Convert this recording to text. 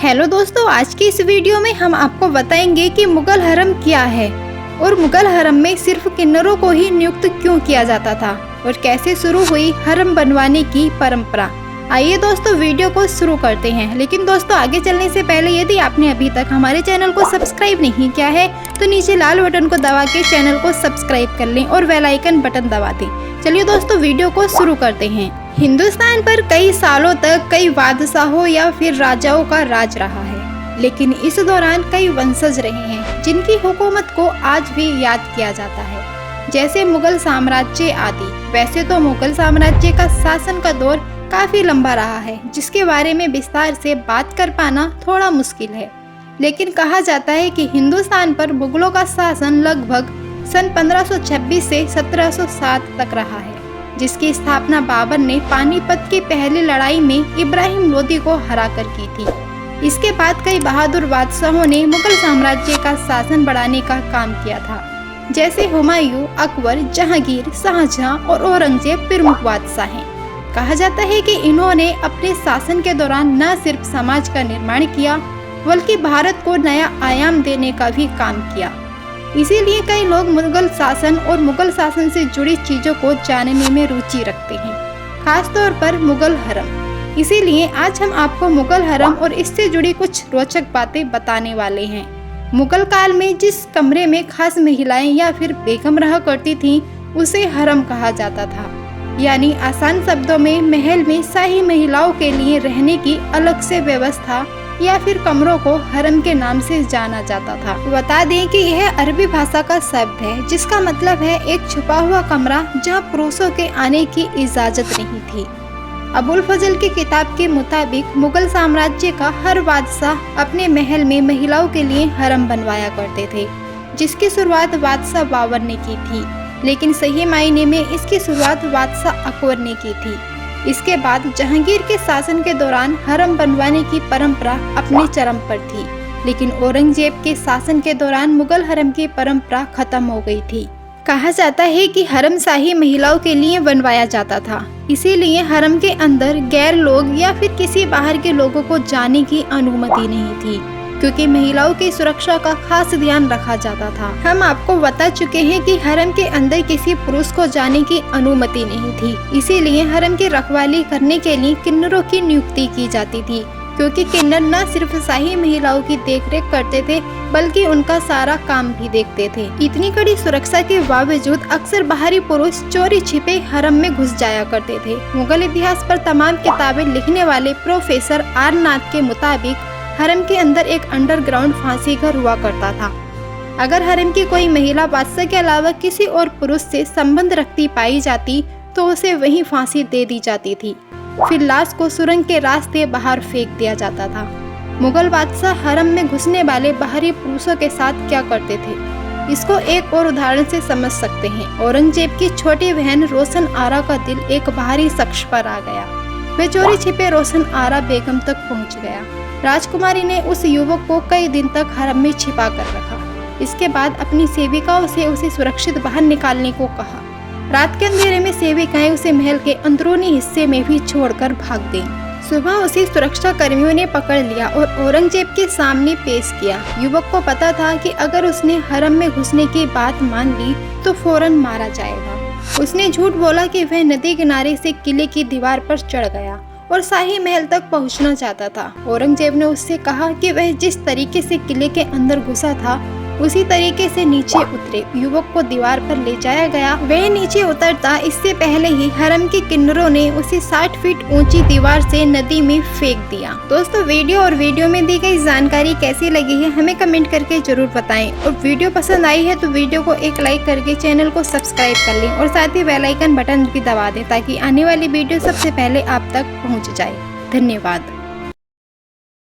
Hello दोस्तों, आज की इस वीडियो में हम आपको बताएंगे कि मुगल हरम क्या है और मुगल हरम में सिर्फ किन्नरों को ही नियुक्त क्यों किया जाता था और कैसे शुरू हुई हरम बनवाने की परंपरा। आइए दोस्तों वीडियो को शुरू करते हैं। लेकिन दोस्तों आगे चलने से पहले यदि आपने अभी तक हमारे चैनल को सब्सक्राइब नहीं किया है तो नीचे लाल बटन को दबा के चैनल को सब्सक्राइब कर लें और बेल आइकन बटन दबा दें। चलिए दोस्तों वीडियो को शुरू करते हैं। हिंदुस्तान पर कई सालों तक कई बादशाहों या फिर राजाओं का राज रहा है, लेकिन इस दौरान कई वंशज रहे हैं जिनकी हुकूमत को आज भी याद किया जाता है, जैसे मुगल साम्राज्य आदि। वैसे तो मुगल साम्राज्य का शासन का दौर काफी लंबा रहा है, जिसके बारे में विस्तार से बात कर पाना थोड़ा मुश्किल है, लेकिन कहा जाता है कि हिंदुस्तान पर मुगलों का शासन लगभग सन 1526 से 1707 तक रहा है, जिसकी स्थापना बाबर ने पानीपत की पहली लड़ाई में इब्राहिम लोदी को हराकर की थी। इसके बाद कई बहादुर बादशाहों ने मुगल साम्राज्य का शासन बढ़ाने का काम किया था, जैसे हुमायूं, अकबर, जहांगीर, शाहजहां और औरंगजेब प्रमुख बादशाह हैं। कहा जाता है कि इन्होंने अपने शासन के दौरान न सिर्फ समाज का निर्माण किया बल्कि भारत को नया आयाम देने का भी काम किया। इसीलिए कई लोग मुगल शासन और मुगल शासन से जुड़ी चीजों को जानने में रुचि रखते हैं, खास तौर पर मुगल हरम। इसीलिए आज हम आपको मुगल हरम और इससे जुड़ी कुछ रोचक बातें बताने वाले हैं। मुगल काल में जिस कमरे में खास महिलाएं या फिर बेगम रहा करती थीं, उसे हरम कहा जाता था। यानी आसान शब्दों में महल में शाही महिलाओं के लिए रहने की अलग से व्यवस्था या फिर कमरों को हरम के नाम से जाना जाता था। बता दें कि यह अरबी भाषा का शब्द है, जिसका मतलब है एक छुपा हुआ कमरा जहां पुरुषों के आने की इजाजत नहीं थी। अबुल फजल की किताब के मुताबिक मुगल साम्राज्य का हर बादशाह अपने महल में महिलाओं के लिए हरम बनवाया करते थे, जिसकी शुरुआत बादशाह बाबर ने की थी, लेकिन सही मायने में इसकी शुरुआत बादशाह अकबर ने की थी। इसके बाद जहांगीर के शासन के दौरान हरम बनवाने की परंपरा अपने चरम पर थी, लेकिन औरंगजेब के शासन के दौरान मुगल हरम की परंपरा खत्म हो गई थी। कहा जाता है कि हरम शाही महिलाओं के लिए बनवाया जाता था, इसीलिए हरम के अंदर गैर लोग या फिर किसी बाहर के लोगों को जाने की अनुमति नहीं थी, क्योंकि महिलाओं की सुरक्षा का खास ध्यान रखा जाता था। हम आपको बता चुके हैं कि हरम के अंदर किसी पुरुष को जाने की अनुमति नहीं थी, इसीलिए हरम की रखवाली करने के लिए किन्नरों की नियुक्ति की जाती थी, क्योंकि किन्नर न सिर्फ शाही महिलाओं की देखरेख करते थे बल्कि उनका सारा काम भी देखते थे। इतनी कड़ी सुरक्षा के बावजूद अक्सर बाहरी पुरुष चोरी छिपे हरम में घुस जाया करते थे। मुगल इतिहास पर तमाम किताबें लिखने वाले प्रोफेसर आर नाथ के मुताबिक हरम के अंदर एक अंडरग्राउंड फांसी घर हुआ करता था। अगर हरम की कोई महिला बादशाह के अलावा किसी और पुरुष से संबंध रखती पाई जाती तो उसे वहीं फांसी दे दी जाती थी, फिर लाश को सुरंग के रास्ते बाहर फेंक दिया जाता था। मुगल बादशाह हरम में घुसने वाले बाहरी पुरुषों के साथ क्या करते थे, इसको एक और उदाहरण से समझ सकते हैं। औरंगजेब की छोटी बहन रोशन आरा का दिल एक बाहरी शख्स पर आ गया। वह चोरी छिपे रोशन आरा बेगम तक पहुंच गया। राजकुमारी ने उस युवक को कई दिन तक हरम में छिपा कर रखा। इसके बाद अपनी सेविकाओं से उसे सुरक्षित बाहर निकालने को कहा। रात के अंधेरे में सेविकाएं उसे महल के अंदरूनी हिस्से में भी छोड़कर भाग गईं। सुबह उसे सुरक्षा कर्मियों ने पकड़ लिया और औरंगजेब के सामने पेश किया। युवक को पता था कि अगर उसने हरम में घुसने की बात मान ली तो फौरन मारा जाएगा। उसने झूठ बोला कि वह नदी किनारे से किले की दीवार पर चढ़ गया और शाही महल तक पहुंचना चाहता था। औरंगजेब ने उससे कहा कि वह जिस तरीके से किले के अंदर घुसा था उसी तरीके से नीचे उतरे। युवक को दीवार पर ले जाया गया। वह नीचे उतरता इससे पहले ही हरम के किन्नरों ने उसे 60 फीट ऊंची दीवार से नदी में फेंक दिया। दोस्तों वीडियो में दी गई जानकारी कैसी लगी है हमें कमेंट करके जरूर बताएं, और वीडियो पसंद आई है तो वीडियो को एक लाइक करके चैनल को सब्सक्राइब कर लें और साथ ही बेल आइकन बटन भी दबा दें ताकि आने वाली वीडियो सबसे पहले आप तक पहुँच जाए। धन्यवाद।